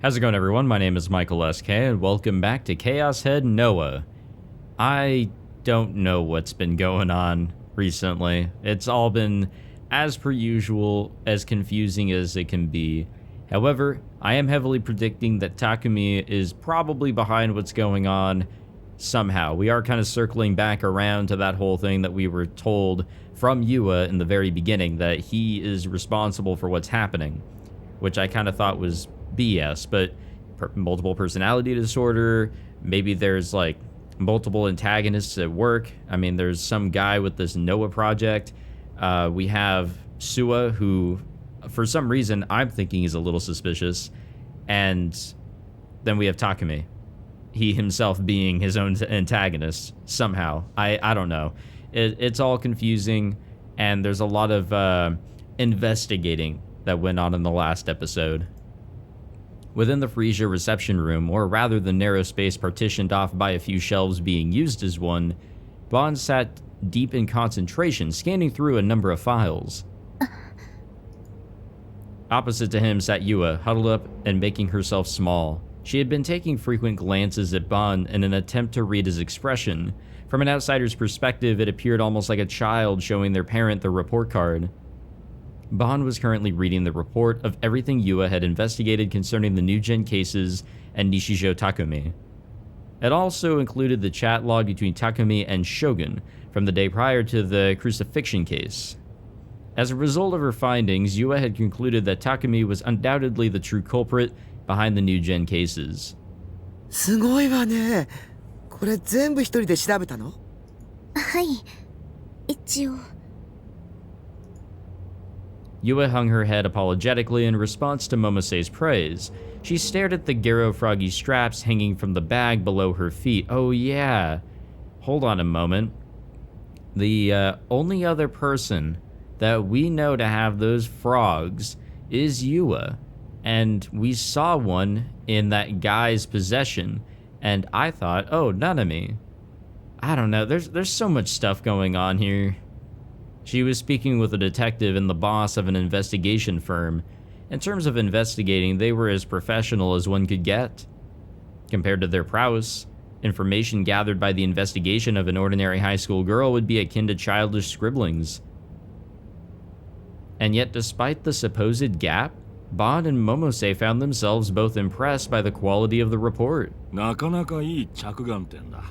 How's it going, everyone? My name is Michael SK, and welcome back to Chaos Head Noah. I don't know what's been going on recently. It's all been, as per usual, as confusing as it can be. However, I am heavily predicting that Takumi is probably behind what's going on somehow. We are kind of circling back around to that whole thing that we were told from Yua in the very beginning, that he is responsible for what's happening, which I kind of thought was BS, but multiple personality disorder, maybe there's like multiple antagonists at work. I mean, there's some guy with this Noah project. We have Sua, who for some reason I'm thinking is a little suspicious, and then we have Takumi, he himself being his own antagonist somehow. I don't know. It's all confusing, and there's a lot of investigating that went on in the last episode. Within the Frisia reception room, or rather the narrow space partitioned off by a few shelves being used as one, Bond sat deep in concentration, scanning through a number of files. Opposite to him sat Yua, huddled up and making herself small. She had been taking frequent glances at Bond in an attempt to read his expression. From an outsider's perspective, it appeared almost like a child showing their parent the report card. Bond was currently reading the report of everything Yua had investigated concerning the NewGen cases and Nishijo Takumi. It also included the chat log between Takumi and Shogun from the day prior to the crucifixion case. As a result of her findings, Yua had concluded that Takumi was undoubtedly the true culprit behind the NewGen cases. すごいわね。これ全部一人で調べたの？はい、一応。Yua hung her head apologetically in response to Momose's praise. She stared at the Garo Froggy straps hanging from the bag below her feet. Oh yeah. Hold on a moment. The only other person that we know to have those frogs is Yua. And we saw one in that guy's possession. And I thought, oh, Nanami. I don't know, there's so much stuff going on here. She was speaking with a detective and the boss of an investigation firm. In terms of investigating, they were as professional as one could get. Compared to their prowess, information gathered by the investigation of an ordinary high school girl would be akin to childish scribblings. And yet, despite the supposed gap, Bond and Momose found themselves both impressed by the quality of the report. なかなかいい着眼点だ。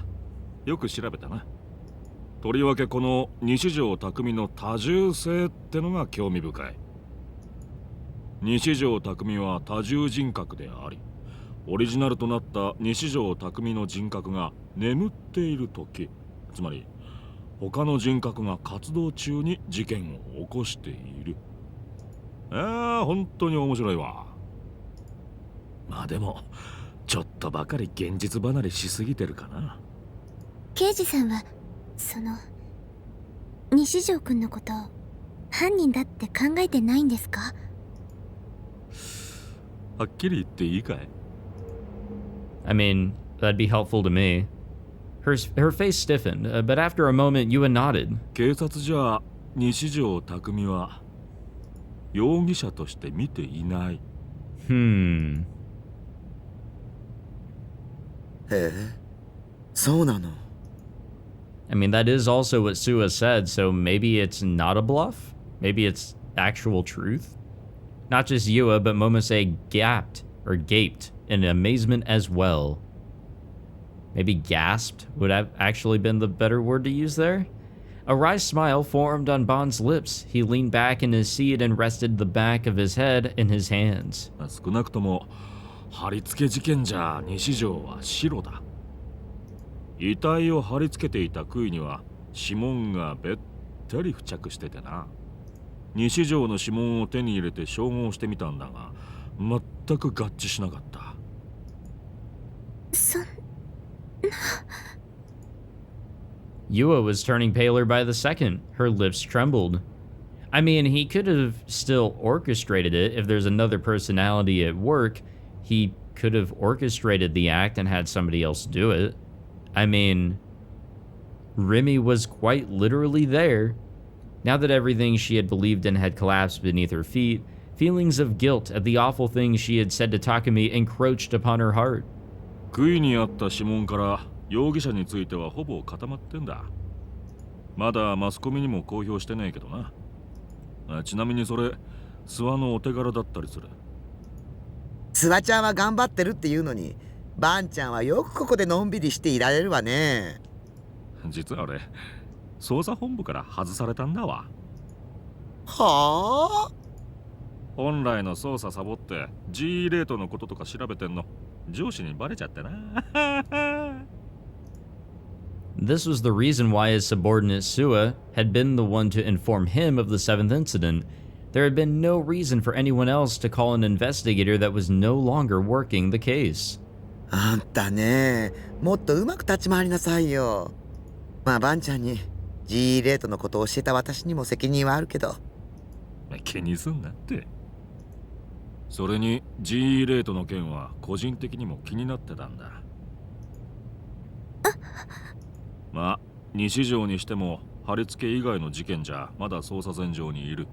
よく調べたな。とりわけこの西条匠の多重性ってのが興味深い。西条匠は多重人格であり、オリジナルとなった西条匠の人格が眠っている時、つまり他の人格が活動中に事件を起こしている。本当に面白いわ。まあでもちょっとばかり現実離れしすぎてるかな。刑事さんは西条くんのこと犯人だって考えてないんですか？はっきり言っていいかい？ I mean, that'd be helpful to me. Her face stiffened, but after a moment, Yua nodded. 警察じゃ西条匠は容疑者として見ていない。へえ、そうなの。I mean, that is also what Sua said, so maybe it's not a bluff? Maybe it's actual truth? Not just Yua, but Momose gaped in amazement as well. Maybe gasped would have actually been the better word to use there? A wry smile formed on Bond's lips. He leaned back in his seat and rested the back of his head in his hands. 少なくとも貼り付け事件じゃ西条は白だ。遺体を貼り付けていた杭には指紋がべったり付着しててな。西条の指紋を手に入れて照合してみたんだが、全く合致しなかった。Yua was turning paler by the second. Her lips trembled. I mean, he could have still orchestrated it if there's another personality at work. He could have orchestrated the act and had somebody else do it. I mean, Rimi was quite literally there. Now that everything she had believed in had collapsed beneath her feet, Feelings of guilt at the awful things she had said to Takumi encroached upon her heart. 杭にあった指紋から容疑者についてはほぼ固まってんだ。まだマスコミにも公表してないけどな。ちなみにそれ、諏訪のお手柄だったりする。諏訪ちゃんは頑張ってるっていうのに、バンちゃんはよくここでのんびりしていられるわね。実は俺、捜査本部から外されたんだわ。はあ？本来の捜査サボって G レートのこととか調べてんの上司にバレちゃってな。This was the reason why his subordinate Sua had been the one to inform him of the seventh incident. There had been no reason for anyone else to call an investigator that was no longer working the case. あんたね、もっとうまく立ち回りなさいよ。まあバンちゃんに G レートのことを教えた私にも責任はあるけど。気にすんなって。それに G レートの件は個人的にも気になってたんだ。まあ西条にしても貼り付け以外の事件じゃまだ捜査線上にいる。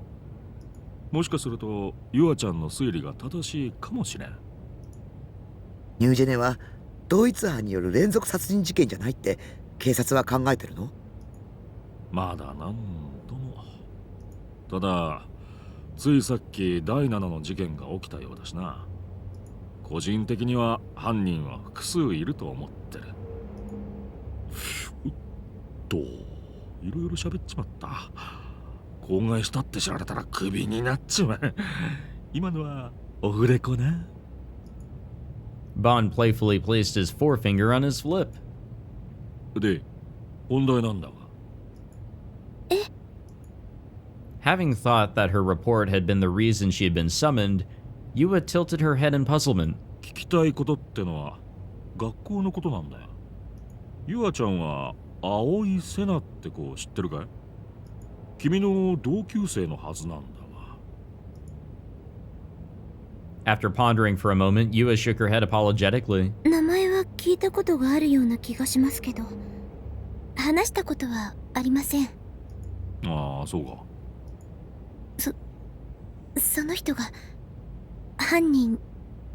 もしかするとユアちゃんの推理が正しいかもしれん。ニュージェネは同一犯による連続殺人事件じゃないって警察は考えてるの？まだなんとも。ただついさっき第7の事件が起きたようだしな。個人的には犯人は複数いると思ってる。いろいろ喋っちまった。口外したって知られたらクビになっちまう。今のはオフレコな。Bond playfully placed his forefinger on his lip. で、本題なんだが。Having thought that her report had been the reason she had been summoned, Yua tilted her head in puzzlement. 聞きたいことってのは学校のことなんだよ。ユアちゃんは青井瀬名って子知ってるかい？君の同級生のはずなんだわ。After pondering for a moment, Yua shook her head apologetically. 名前は聞いたことがあるような気がしますけど、話したことはありません。ああ、そうか。その人が犯人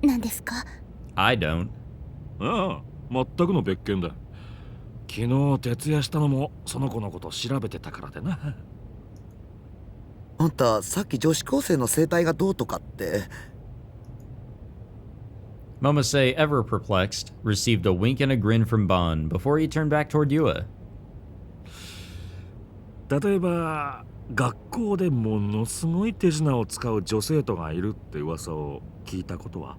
なんですか？ I don't. ああ、全くの別件だ。昨日徹夜したのもその子のこと調べてたからでな。あんたさっき女子高生の生態がどうとかって。Momose, ever perplexed, received a wink and a grin from Bond before he turned back toward Yua. 例えば学校でものすごい手品を使う女生徒がいるって噂を聞いたことは？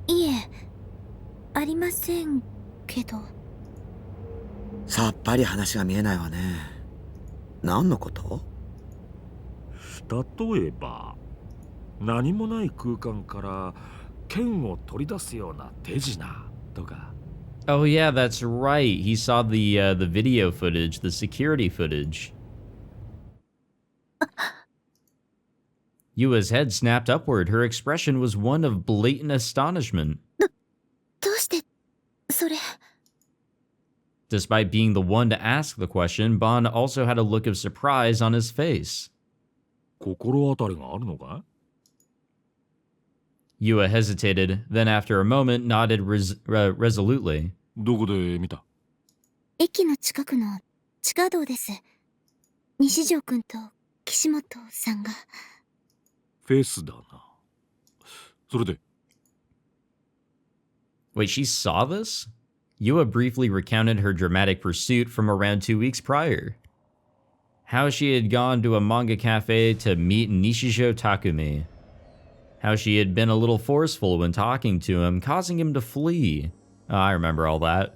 いえ、ありませんけど。さっぱり話が見えないわね。何のこと？例えば何もない空間から剣を取り出すような手品とか。 Oh yeah, that's right. He saw the video footage, the security footage. Yua's head snapped upward. Her expression was one of blatant astonishment. どうしてそれ？ Despite being the one to ask the question, Bond also had a look of surprise on his face. 心当たりがあるのかYua hesitated, then after a moment nodded resolutely. どこで見た？駅の近くの地下道です。西条くんと岸本さんが。フェスだな。それで。 Wait, she saw this? Yua briefly recounted her dramatic pursuit from around 2 weeks prior. How she had gone to a manga cafe to meet Nishijo Takumi. How she had been a little forceful when talking to him, causing him to flee. Oh, I remember all that.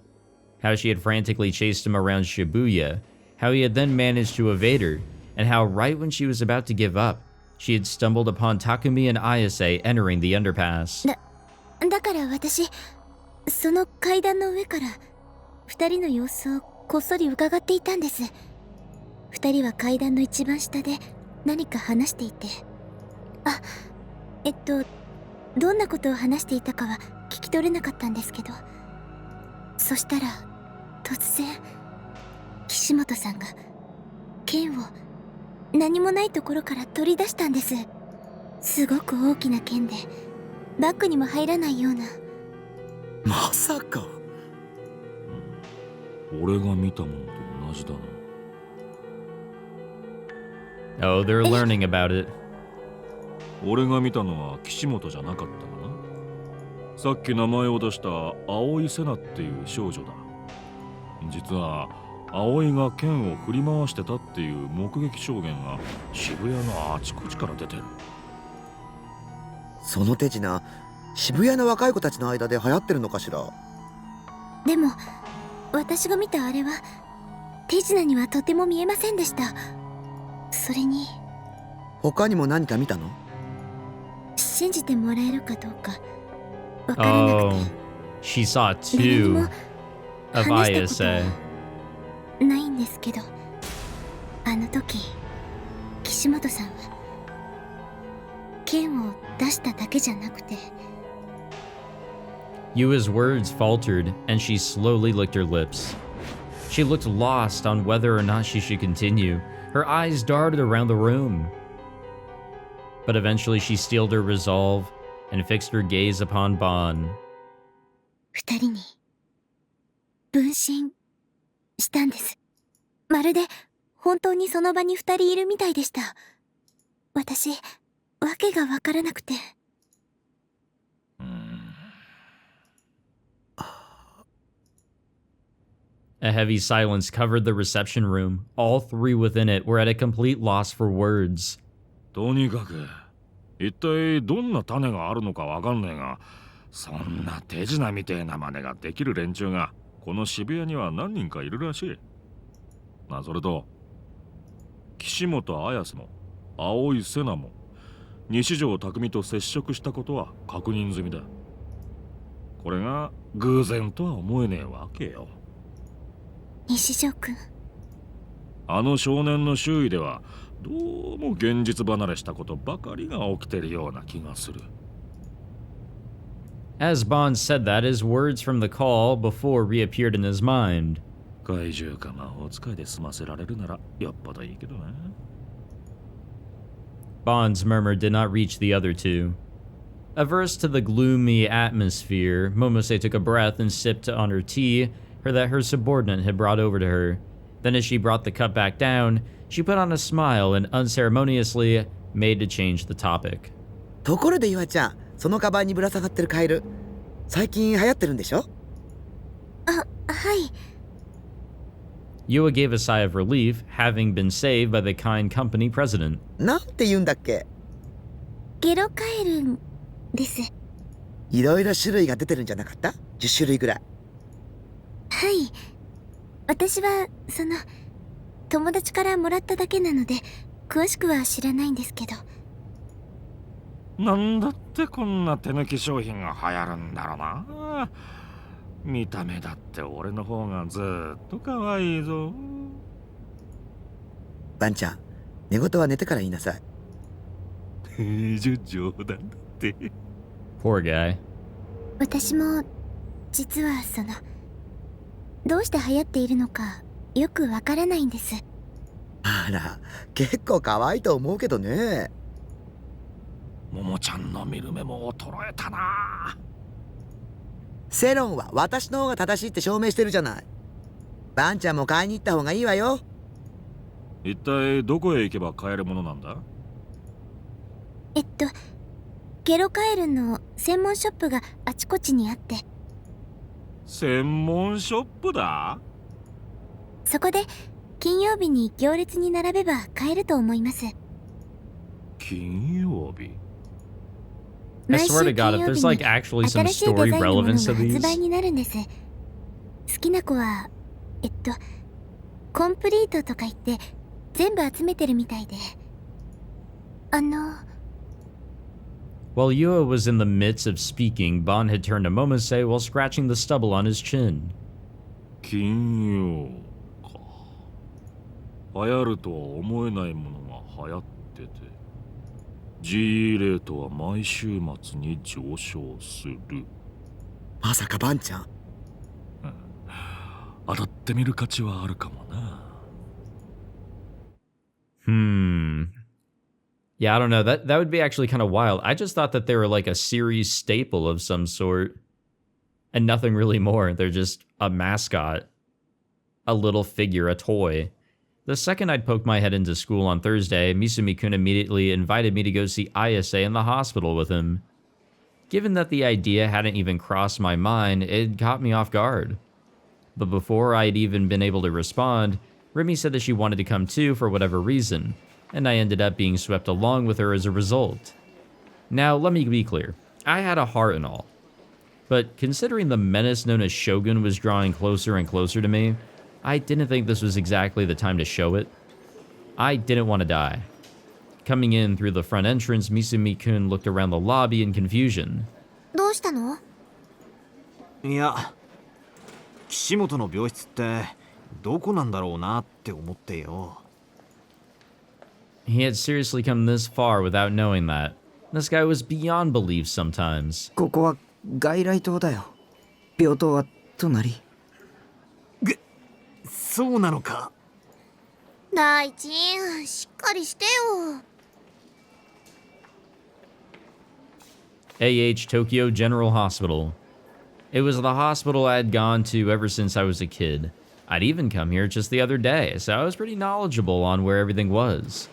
How she had frantically chased him around Shibuya. How he had then managed to evade her. And how right when she was about to give up, she had stumbled upon Takumi and Ayase entering the underpass. だから私、その階段の上から二人の様子をこっそり伺っていたんです。二人は階段の一番下で何か話していて。あ、どんなことを話していたかは聞き取れなかったんですけど。そしたら、突然、岸本さんが剣を何もないところから取り出したんです。すごく大きな剣でバッグにも入らないような。まさか。俺が見たものと同じだな。Oh, they're learning about it. 俺が見たのは岸本じゃなかったかな。さっき名前を出した青井瀬名っていう少女だ。実は葵が剣を振り回してたっていう目撃証言が渋谷のあちこちから出てる。その手品、渋谷の若い子たちの間で流行ってるのかしら。でも私が見たあれは手品にはとても見えませんでした。それに他にも何か見たの？信じてもらえるかどうかわからなく Oh, て、 she saw 誰に two も of 話したこ ISA. とはないんですけど、あの時岸本さんは剣を出しただけじゃなくて。 Yua's words faltered, and she slowly licked her lips. She looked lost on whether or not she should continue. Her eyes darted around the room. But eventually she steeled her resolve and fixed her gaze upon Bon. 二人に分身したんです。まるで本当にその場に二人いるみたいでした。私、わけがわからなくて。A heavy silence covered the reception room. All three within it were at a complete loss for words. とにかく一体どんな種があるのかわかんねえが、そんな手品みてえな真似ができる連中がこの渋谷には何人かいるらしい。それと岸本綾瀬も青井瀬名も西条匠と接触したことは確認済みだ。これが偶然とは思えねえわけよ。西条くん、あの少年の周囲ではどうも現実離れしたことばかりが起きてるような気がする。 As Bond said that, his words from the call before reappeared in his mind. 怪獣か魔法使いで済ませられるならよっぽどいいけどな。Bond's murmur did not reach the other two. Averse to the gloomy atmosphere, Momose took a breath and sipped on her tea that her subordinate had brought over to her. Then as she brought the cup back down, she put on a smile and unceremoniously made to change the topic. ところで岩ちゃん、そのカバンにぶら下がってるカエル、最近流行ってるんでしょ？はい。 Yua gave a sigh of relief, having been saved by the kind company president. なんて言うんだっけ？ゲロカエルンです。いろいろ種類が出てるんじゃなかった？ 10 種類ぐらい。はい。私は友達からもらっただけなので詳しくは知らないんですけど。なんだってこんな手抜き商品が流行るんだろうな。見た目だって俺の方がずっと可愛いぞ。バンちゃん、寝言は寝てから言いなさい。冗談だって。 Poor guy. 私も実はどうして流行っているのかよくわからないんです。あら、結構可愛いと思うけどね。ももちゃんの見る目も衰えたな。世論は私の方が正しいって証明してるじゃない。バンちゃんも買いに行った方がいいわよ。一体どこへ行けば買えるものなんだ？ゲロカエルンの専門ショップがあちこちにあって。専門ショップだ？そこで金曜日に行列に並べば買えると思います。金曜日？ I swear to God, if there's like actually some story relevance to 発 these. 売になるんです。好きな子はコンプリートとか言って全部集めてるみたいで。While Yua was in the midst of speaking, Bon had turned to Momose while scratching the stubble on his chin. 金曜か。流行るとは思えないものが流行ってて、 G レートは毎週末に上昇する。まさかバンちゃん。当たってみる価値はあるかもな。Yeah, I don't know. That would be actually kind of wild. I just thought that they were like a series staple of some sort and nothing really more. They're just a mascot, a little figure, a toy. The second I'd poked my head into school on Thursday, Misumi-kun immediately invited me to go see Ayase in the hospital with him. Given that the idea hadn't even crossed my mind, it caught me off guard. But before I'd even been able to respond, Rimi said that she wanted to come too for whatever reason, and I ended up being swept along with her as a result. Now, let me be clear. I had a heart and all. But considering the menace known as Shogun was drawing closer and closer to me, I didn't think this was exactly the time to show it. I didn't want to die. Coming in through the front entrance, Misumi-kun looked around the lobby in confusion. どうしたの？いや、岸本の病室ってどこなんだろうなって思ってよ。He had seriously come this far without knowing that. This guy was beyond belief sometimes. ここは外来棟だよ。病棟は隣。そうなのか。大臣、しっかりしてよ。AH Tokyo General Hospital. It was the hospital I'd gone to ever since I was a kid. I'd even come here just the other day, so I was pretty knowledgeable on where everything was.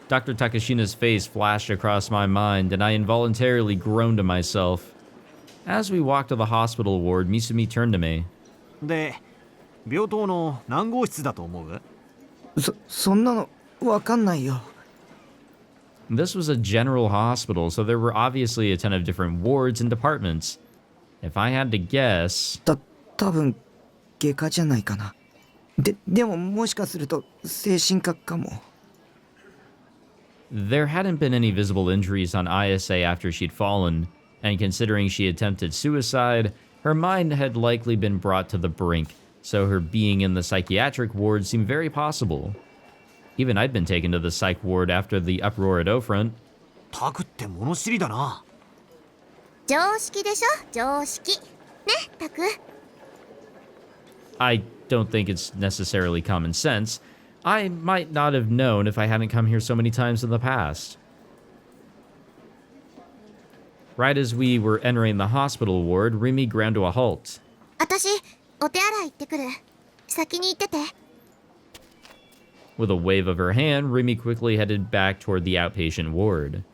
Dr. Takashina's face flashed across my mind, and I involuntarily groaned to myself. As we walked to the hospital ward, Misumi turned to me. で、病棟の何号室だと思う？そんなのわかんないよ。This was a general hospital, so there were obviously a ton of different wards and departments. If I had to guess... 多分外科じゃないかな。でももしかすると精神科かも。There hadn't been any visible injuries on Ayase after she'd fallen, and considering she attempted suicide, her mind had likely been brought to the brink, so her being in the psychiatric ward seemed very possible. Even I'd been taken to the psych ward after the uproar at O-Front. タクって物知りだな。常識でしょ、常識。ね、タク。I don't think it's necessarily common sense. I might not have known if I hadn't come here so many times in the past. Right as we were entering the hospital ward, Rimi ground to a halt. 私、お手洗い行ってくる。先に行ってて。With a wave of her hand, Rimi quickly headed back toward the outpatient ward.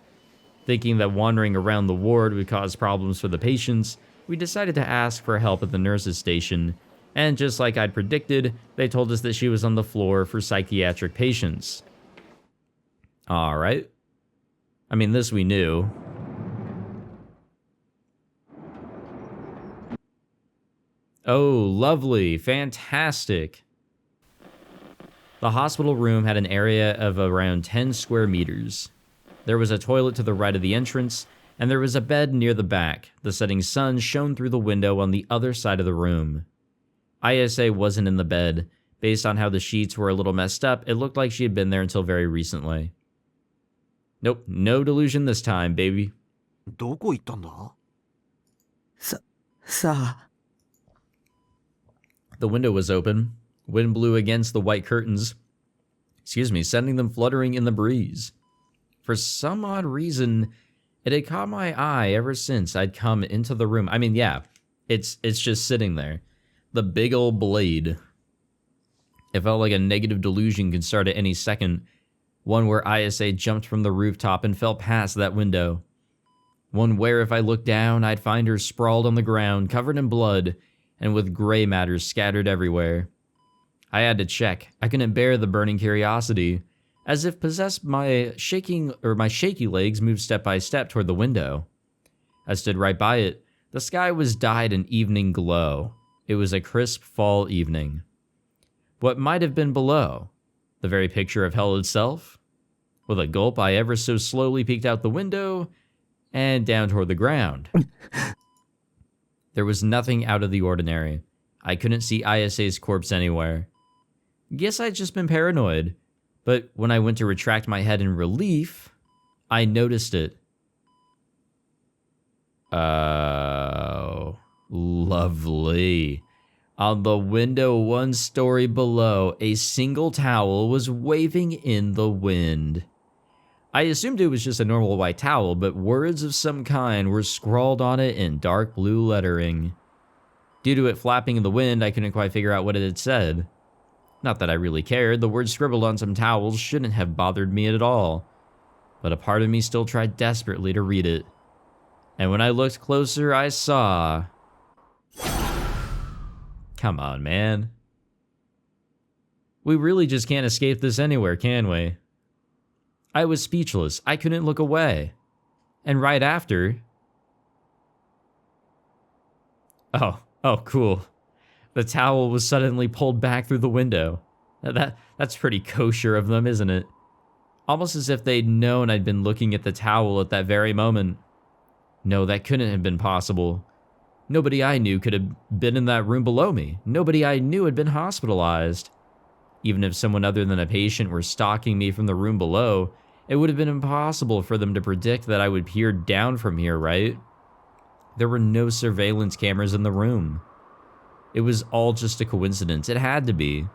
Thinking that wandering around the ward would cause problems for the patients, we decided to ask for help at the nurses' station, and just like I'd predicted, they told us that she was on the floor for psychiatric patients. Alright. I mean, this we knew. Oh, lovely. Fantastic. The hospital room had an area of around 10 square meters. There was a toilet to the right of the entrance, and there was a bed near the back. The setting sun shone through the window on the other side of the room. Ayase wasn't in the bed. Based on how the sheets were a little messed up, it looked like she had been there until very recently. Nope, no delusion this time, baby. どこ行ったんだ？さあ。The window was open. Wind blew against the white curtains, sending them fluttering in the breeze. For some odd reason, it had caught my eye ever since I'd come into the room. I mean, yeah, it's just sitting there. The big old blade. It felt like a negative delusion could start at any second. One where Ayase jumped from the rooftop and fell past that window. One where if I looked down, I'd find her sprawled on the ground, covered in blood, and with gray matter scattered everywhere. I had to check. I couldn't bear the burning curiosity. As if possessed, my shaky legs moved step by step toward the window. I stood right by it. The sky was dyed an evening glow. It was a crisp fall evening. What might have been below? The very picture of hell itself? With a gulp, I ever so slowly peeked out the window and down toward the ground. There was nothing out of the ordinary. I couldn't see Ayase's corpse anywhere. Guess I'd just been paranoid. But when I went to retract my head in relief, I noticed it. Oh, lovely. On the window 1 story below, a single towel was waving in the wind. I assumed it was just a normal white towel, but words of some kind were scrawled on it in dark blue lettering. Due to it flapping in the wind, I couldn't quite figure out what it had said. Not that I really cared, the words scribbled on some towels shouldn't have bothered me at all. But a part of me still tried desperately to read it. And when I looked closer, I saw... Come on, man. We really just can't escape this anywhere, can we? I was speechless. I couldn't look away. And right after... Oh, cool. The towel was suddenly pulled back through the window. That's pretty kosher of them, isn't it? Almost as if they'd known I'd been looking at the towel at that very moment. No, that couldn't have been possible. Nobody I knew could have been in that room below me. Nobody I knew had been hospitalized. Even if someone other than a patient were stalking me from the room below, it would have been impossible for them to predict that I would peer down from here, right? There were no surveillance cameras in the room. It was all just a coincidence. It had to be.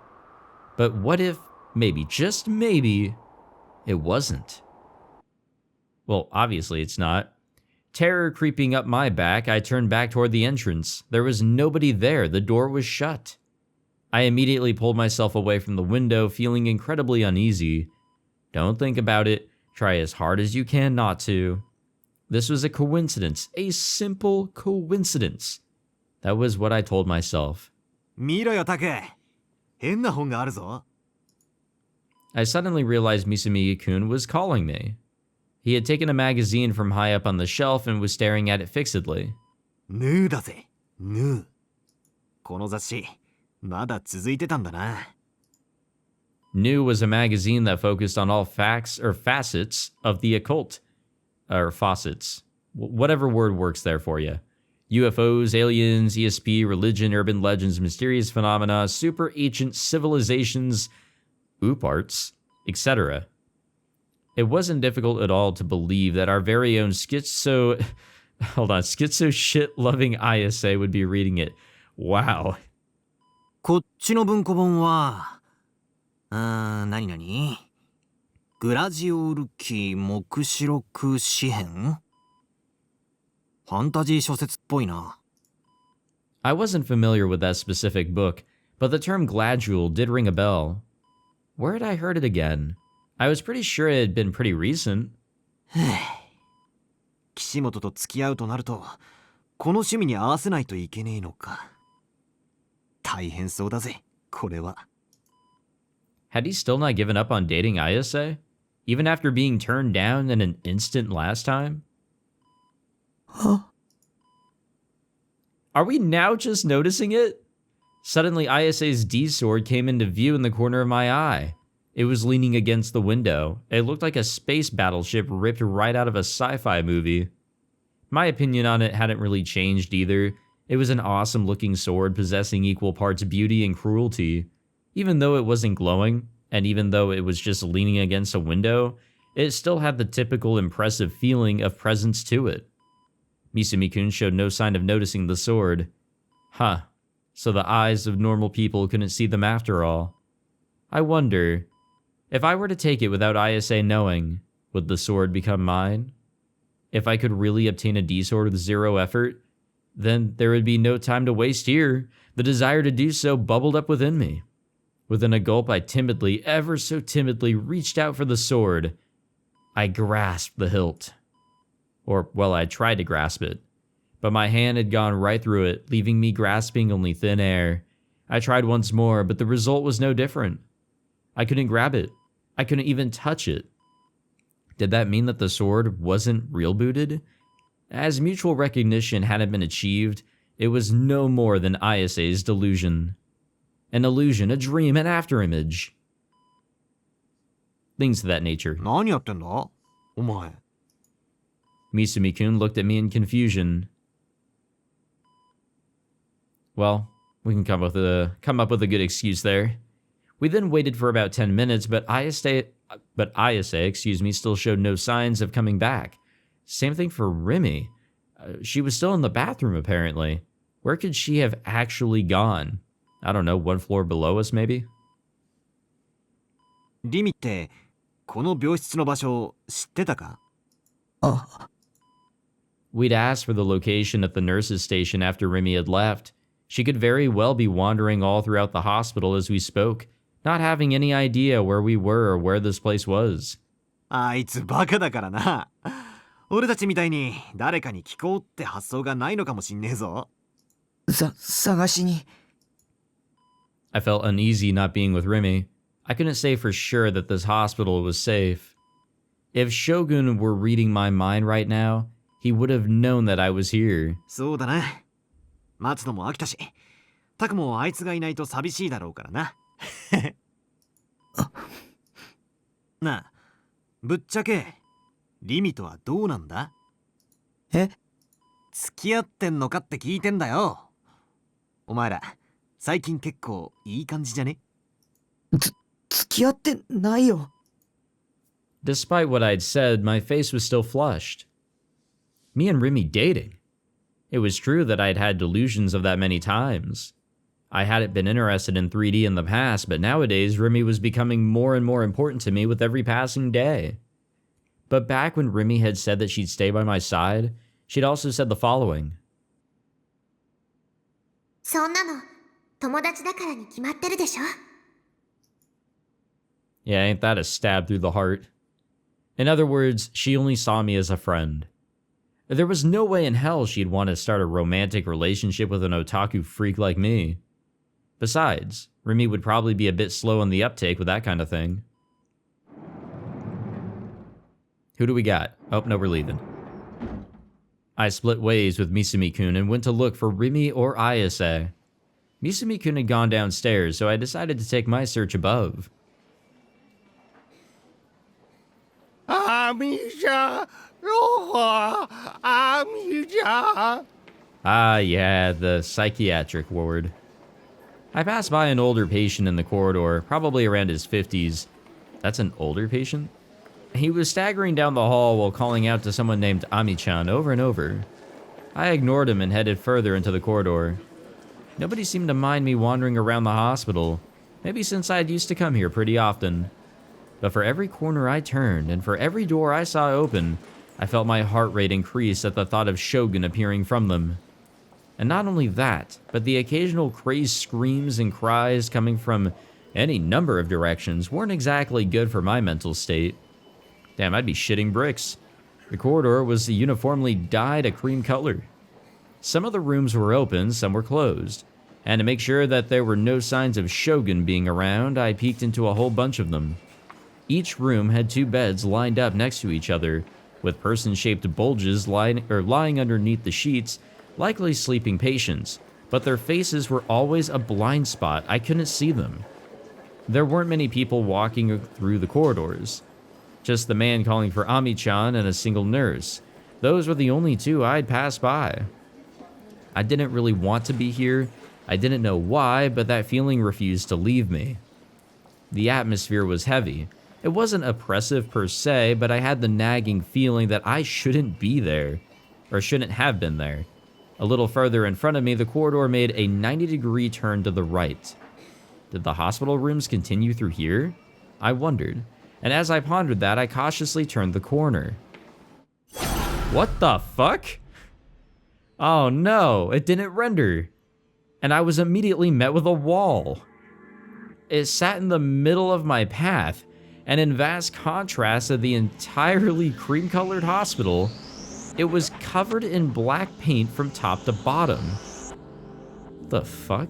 But what if, maybe, just maybe, it wasn't? Well, obviously it's not. Terror creeping up my back, I turned back toward the entrance. There was nobody there. The door was shut. I immediately pulled myself away from the window, feeling incredibly uneasy. Don't think about it. Try as hard as you can not to. This was a coincidence. A simple coincidence. That was what I told myself. 見ろよ、タク。変な本があるぞ。I suddenly realized Misumi-kun was calling me. He had taken a magazine from high up on the shelf and was staring at it fixedly. ヌーだぜ、ヌー。この雑誌、まだ続いてたんだな。New was a magazine that focused on all facts or facets of the occult. Or faucets. Whatever word works there for you. UFOs, aliens, ESP, religion, urban legends, mysterious phenomena, super ancient civilizations, oop arts, etc. It wasn't difficult at all to believe that our very own schizo shit-loving ISA would be reading it. Wow. こっちの文庫本は、何々？グラジオール記黙示録詩編？ファンタジー小説っぽいな。I wasn't familiar with that specific book, but the term gladule did ring a bell. Where had I heard it again? I was pretty sure it had been pretty recent. 岸本と付き合うとなると、この趣味に合わせないといけねえのか。大変そうだぜ、これは。Had he still not given up on dating Ayase? Even after being turned down in an instant last time? Huh? Are we now just noticing it? Suddenly, Ayase's D-sword came into view in the corner of my eye. It was leaning against the window. It looked like a space battleship ripped right out of a sci-fi movie. My opinion on it hadn't really changed either. It was an awesome-looking sword possessing equal parts beauty and cruelty. Even though it wasn't glowing, and even though it was just leaning against a window, it still had the typical impressive feeling of presence to it. Misumi-kun showed no sign of noticing the sword. Huh. So the eyes of normal people couldn't see them after all. I wonder, if I were to take it without Ayase knowing, would the sword become mine? If I could really obtain a D-sword with zero effort, then there would be no time to waste here. The desire to do so bubbled up within me. Within a gulp, I timidly, ever so timidly, reached out for the sword. I grasped the hilt. Or, well, I tried to grasp it. But my hand had gone right through it, leaving me grasping only thin air. I tried once more, but the result was no different. I couldn't grab it. I couldn't even touch it. Did that mean that the sword wasn't real booted? As mutual recognition hadn't been achieved, it was no more than Ayase's delusion. An illusion, a dream, an afterimage. Things of that nature. 何やってんだ？お前。Misumi-kun looked at me in confusion. Well, we can come up with a good excuse there. We then waited for about 10 minutes, but Ayase, still showed no signs of coming back. Same thing for Rimi. She was still in the bathroom, apparently. Where could she have actually gone? I don't know, one floor below us, maybe? リミって、この病室の場所知ってたか？あ、 We'd asked for the location at the nurse's station after Rimi had left. She could very well be wandering all throughout the hospital as we spoke, not having any idea where we were or where this place was. あいつバカだからな。俺たちみたいに誰かに聞こうって発想がないのかもしんねえぞ。探しに。I felt uneasy not being with Rimi. I couldn't say for sure that this hospital was safe. If Shogun were reading my mind right now, he would have known that I was here. そうだな。待つのも飽きたし、タクもあいつがいないと寂しいだろうからな。なあ、ぶっちゃけ、リミとはどうなんだ？え？付き合ってんのかって聞いてんだよ。お前ら、最近結構いい感じじゃね？付き合ってないよ。Despite what I'd said, my face was still flushed. Me and Rimi dating. It was true that I'd had delusions of that many times. I hadn't been interested in 3D in the past, but nowadays Rimi was becoming more and more important to me with every passing day. But back when Rimi had said that she'd stay by my side, she'd also said the following. そんなの友達だからに決まってるでしょ。 Yeah, ain't that a stab through the heart? In other words, she only saw me as a friend. There was no way in hell she'd want to start a romantic relationship with an otaku freak like me. Besides, Rimi would probably be a bit slow on the uptake with that kind of thing. Who do we got? Oh, no, we're leaving. I split ways with Misumi-kun and went to look for Rimi or Ayase. Misumi-kun had gone downstairs, so I decided to take my search above. Amisha! Amisha! Ah, yeah, the psychiatric ward. I passed by an older patient in the corridor, probably around his 50s. That's an older patient? He was staggering down the hall while calling out to someone named Ami-chan over and over. I ignored him and headed further into the corridor. Nobody seemed to mind me wandering around the hospital, maybe since I'd used to come here pretty often. But for every corner I turned and for every door I saw open, I felt my heart rate increase at the thought of Shogun appearing from them. And not only that, but the occasional crazed screams and cries coming from any number of directions weren't exactly good for my mental state. Damn, I'd be shitting bricks. The corridor was uniformly dyed a cream color. Some of the rooms were open, some were closed. And to make sure that there were no signs of Shogun being around, I peeked into a whole bunch of them. Each room had 2 beds lined up next to each other, with person-shaped bulges lying underneath the sheets, likely sleeping patients, but their faces were always a blind spot. I couldn't see them. There weren't many people walking through the corridors. Just the man calling for Ami-chan and a single nurse. Those were the only 2 I'd passed by. I didn't really want to be here. I didn't know why, but that feeling refused to leave me. The atmosphere was heavy. It wasn't oppressive per se, but I had the nagging feeling that I shouldn't be there, or shouldn't have been there. A little further in front of me, the corridor made a 90-degree turn to the right. Did the hospital rooms continue through here? I wondered, and as I pondered that, I cautiously turned the corner. What the fuck? Oh no, it didn't render. And I was immediately met with a wall. It sat in the middle of my path, and in vast contrast to the entirely cream-colored hospital, it was covered in black paint from top to bottom. The fuck?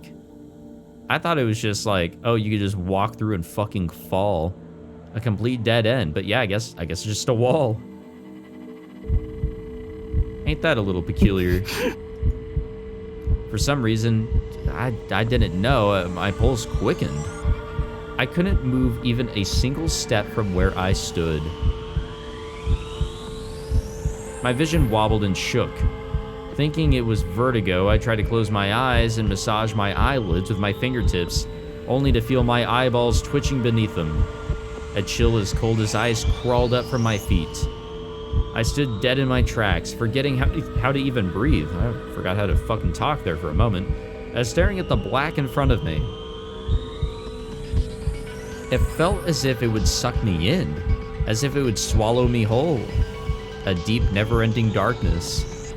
I thought it was just like, oh, you could just walk through and fucking fall. A complete dead end, but yeah, I guess it's just a wall. Ain't that a little peculiar? For some reason, I didn't know, my pulse quickened. I couldn't move even a single step from where I stood. My vision wobbled and shook. Thinking it was vertigo, I tried to close my eyes and massage my eyelids with my fingertips, only to feel my eyeballs twitching beneath them. A chill as cold as ice crawled up from my feet. I stood dead in my tracks, forgetting how to even breathe. I forgot how to fucking talk there for a moment, as staring at the black in front of me. It felt as if it would suck me in. as if it would swallow me whole. A deep, never-ending darkness.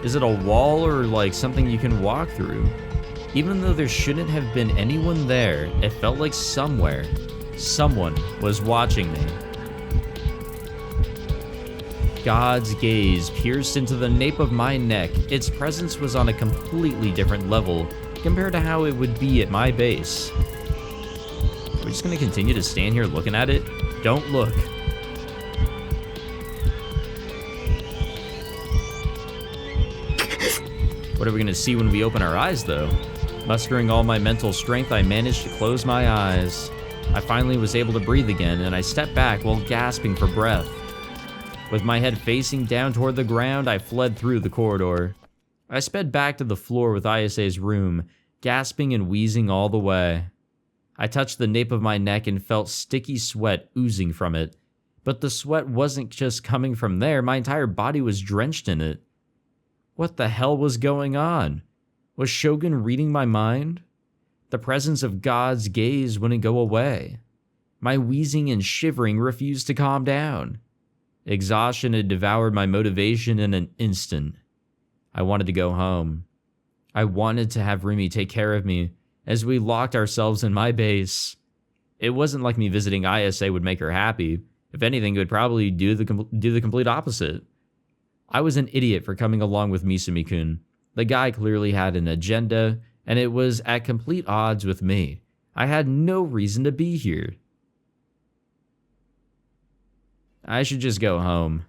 Is it a wall or like something you can walk through? Even though there shouldn't have been anyone there, it felt like somewhere, someone was watching me. God's gaze pierced into the nape of my neck. Its presence was on a completely different level compared to how it would be at my base. We're just gonna continue to stand here looking at it? Don't look. What are we gonna see when we open our eyes, though? Mustering all my mental strength, I managed to close my eyes. I finally was able to breathe again, and I stepped back while gasping for breath. With my head facing down toward the ground, I fled through the corridor. I sped back to the floor with Ayase's room, gasping and wheezing all the way. I touched the nape of my neck and felt sticky sweat oozing from it. But the sweat wasn't just coming from there, my entire body was drenched in it. What the hell was going on? Was Shogun reading my mind? The presence of God's gaze wouldn't go away. My wheezing and shivering refused to calm down. Exhaustion had devoured my motivation in an instant. I wanted to go home. I wanted to have Rimi take care of me as we locked ourselves in my base. It wasn't like me visiting Ayase would make her happy. If anything, it would probably do the complete opposite. I was an idiot for coming along with Misumi-kun. The guy clearly had an agenda, and it was at complete odds with me. I had no reason to be here. I should just go home.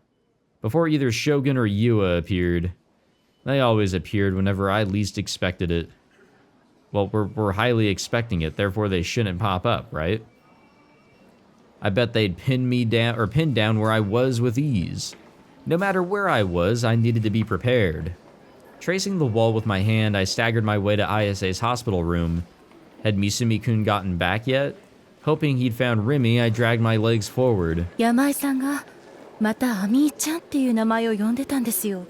Before either Shogun or Yua appeared. They always appeared whenever I least expected it. Well, we're highly expecting it, therefore they shouldn't pop up, right? I bet they'd pin down where I was with ease. No matter where I was, I needed to be prepared. Tracing the wall with my hand, I staggered my way to Ayase's hospital room. Had Misumi-kun gotten back yet? Hoping he'd found Rimi, I dragged my legs forward. 山井さんがまたアミーちゃんっていう名前を呼んでたんですよ。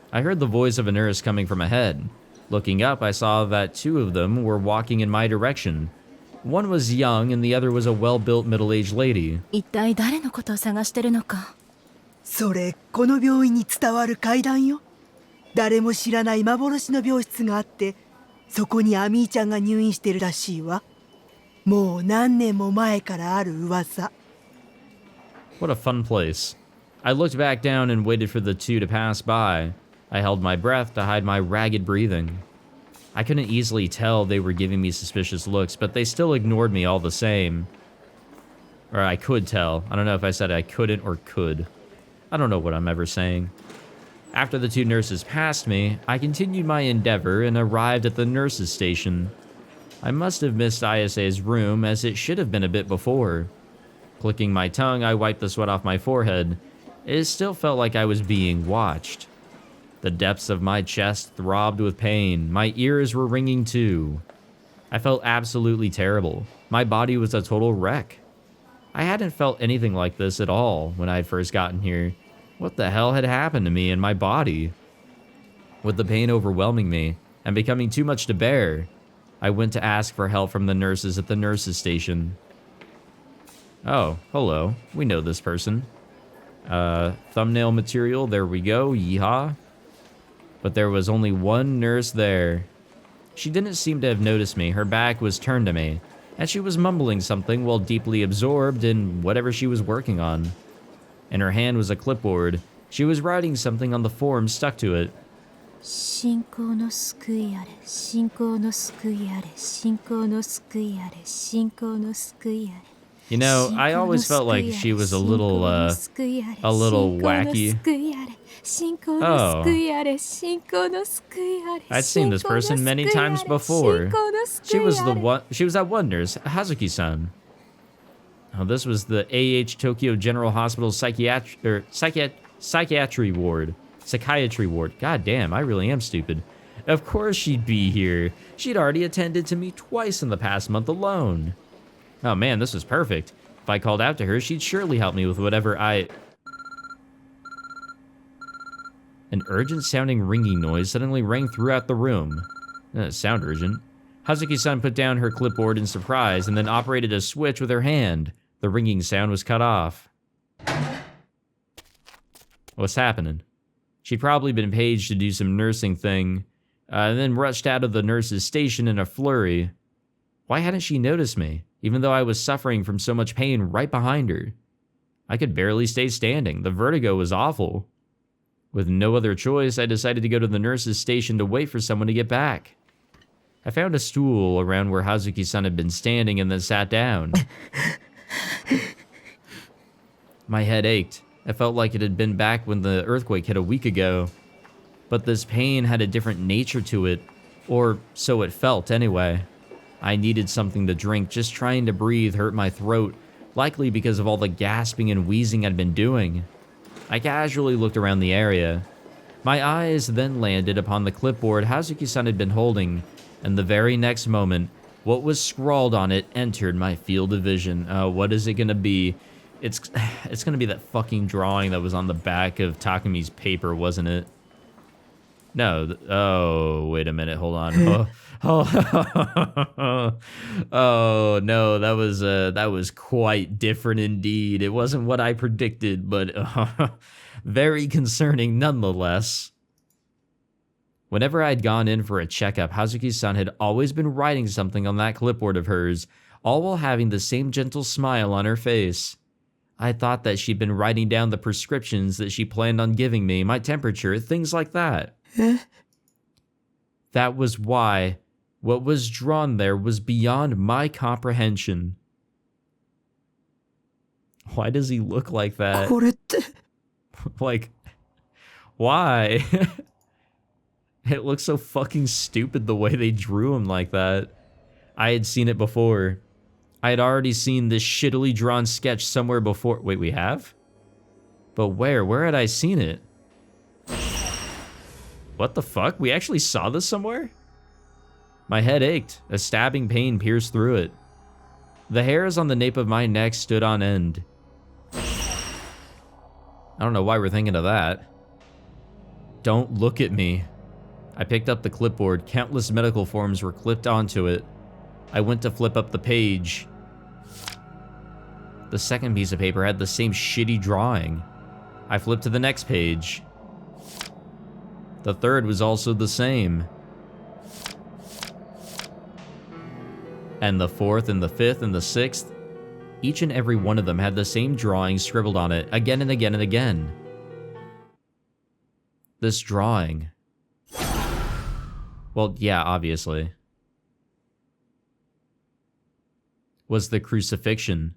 I heard the voice of a nurse coming from ahead. Looking up, I saw that two of them were walking in my direction. One was young and the other was a well-built middle-aged lady. 一体誰のことを探してるのか。それこの病院に伝わる怪談よ。誰も知らない幻の病室があって、そこにアミーちゃんが入院してるらしいわ。もう何年も前からある噂。 What a fun place. I looked back down and waited for the two to pass by. I held my breath to hide my ragged breathing. I couldn't easily tell they were giving me suspicious looks, but they still ignored me all the same. Or I could tell. I don't know if I said I couldn't or could. I don't know what I'm ever saying. After the two nurses passed me, I continued my endeavor and arrived at the nurses' station. I must have missed Ayase's room, as it should have been a bit before. Clicking my tongue, I wiped the sweat off my forehead. It still felt like I was being watched. The depths of my chest throbbed with pain. My ears were ringing too. I felt absolutely terrible. My body was a total wreck. I hadn't felt anything like this at all when I had first gotten here. What the hell had happened to me and my body? With the pain overwhelming me and becoming too much to bear, I went to ask for help from the nurses at the nurses' station. Oh, hello. We know this person. Thumbnail material, there we go, yeehaw. But there was only one nurse there. She didn't seem to have noticed me. Her back was turned to me, and she was mumbling something while deeply absorbed in whatever she was working on. In her hand was a clipboard. She was writing something on the form stuck to it. 信仰の救いあれ、信仰の救いあれ、信仰の救いあれ、信仰の救いあれ。 You know, I always felt like she was a little wacky. Oh. I'd seen this person many times before. She was at Wonders, Hazuki-san. Oh, this was the AH Tokyo General Hospital Psychiatry Ward. Psychiatry Ward. God damn, I really am stupid. Of course she'd be here. She'd already attended to me twice in the past month alone. Oh man, this was perfect. If I called out to her, she'd surely help me with whatever I... An urgent-sounding ringing noise suddenly rang throughout the room. Sound urgent. Hazuki-san put down her clipboard in surprise and then operated a switch with her hand. The ringing sound was cut off. What's happening? She'd probably been paged to do some nursing thing, and then rushed out of the nurse's station in a flurry. Why hadn't she noticed me, even though I was suffering from so much pain right behind her? I could barely stay standing. The vertigo was awful. With no other choice, I decided to go to the nurse's station to wait for someone to get back. I found a stool around where Hazuki-san had been standing and then sat down. My head ached. I felt like it had been back when the earthquake hit a week ago. But this pain had a different nature to it, or so it felt anyway. I needed something to drink. Just trying to breathe hurt my throat, likely because of all the gasping and wheezing I'd been doing. I casually looked around the area. My eyes then landed upon the clipboard Hazuki-san had been holding, and the very next moment, what was scrawled on it entered my field of vision. What is it gonna be? It's gonna be that fucking drawing that was on the back of Takumi's paper, wasn't it? No, oh, wait a minute, hold on. Oh no, that was quite different indeed. It wasn't what I predicted, but very concerning nonetheless. Whenever I'd gone in for a checkup, Hazuki-san had always been writing something on that clipboard of hers, all while having the same gentle smile on her face. I thought that she'd been writing down the prescriptions that she planned on giving me, my temperature, things like that. That was why what was drawn there was beyond my comprehension. Why does he look like that? Like, why? It looks so fucking stupid the way they drew him like that. I had seen it before. I had already seen this shittily drawn sketch somewhere before. Wait, we have? But where? Where had I seen it? What the fuck? We actually saw this somewhere? My head ached. A stabbing pain pierced through it. The hairs on the nape of my neck stood on end. I don't know why we're thinking of that. Don't look at me. I picked up the clipboard. Countless medical forms were clipped onto it. I went to flip up the page. The second piece of paper had the same shitty drawing. I flipped to the next page. The third was also the same. And the fourth and the fifth and the sixth, each and every one of them had the same drawing scribbled on it again and again and again. This drawing. Well, yeah, obviously. Was the crucifixion.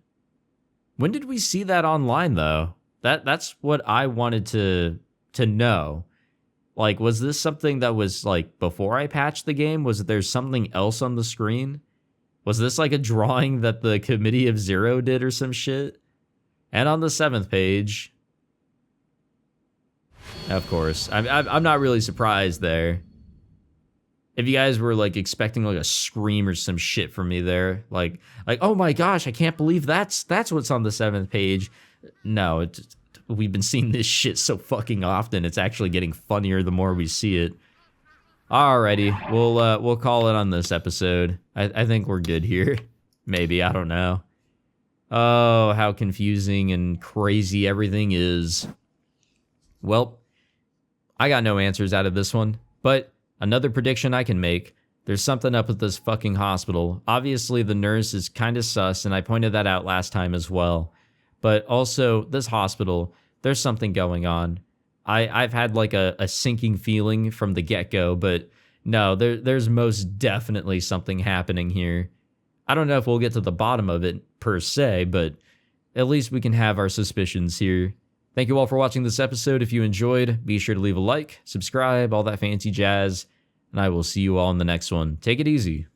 When did we see that online, though? That's what I wanted to know. Like, was this something that was, like, before I patched the game? Was there something else on the screen? Was this, like, a drawing that the Committee of Zero did or some shit? And on the 7th page... Of course. I'm not really surprised there. If you guys were, like, expecting, like, a scream or some shit from me there, like, oh my gosh, I can't believe that's what's on the 7th page. No, we've been seeing this shit so fucking often, it's actually getting funnier the more we see it. Alrighty, we'll call it on this episode. I think we're good here. Maybe, I don't know. Oh, how confusing and crazy everything is. Well, I got no answers out of this one, but another prediction I can make, there's something up with this fucking hospital. Obviously, the nurse is kind of sus, and I pointed that out last time as well. But also, this hospital, there's something going on. I've had like a sinking feeling from the get-go, but no, there's most definitely something happening here. I don't know if we'll get to the bottom of it, per se, but at least we can have our suspicions here. Thank you all for watching this episode. If you enjoyed, be sure to leave a like, subscribe, all that fancy jazz, and I will see you all in the next one. Take it easy.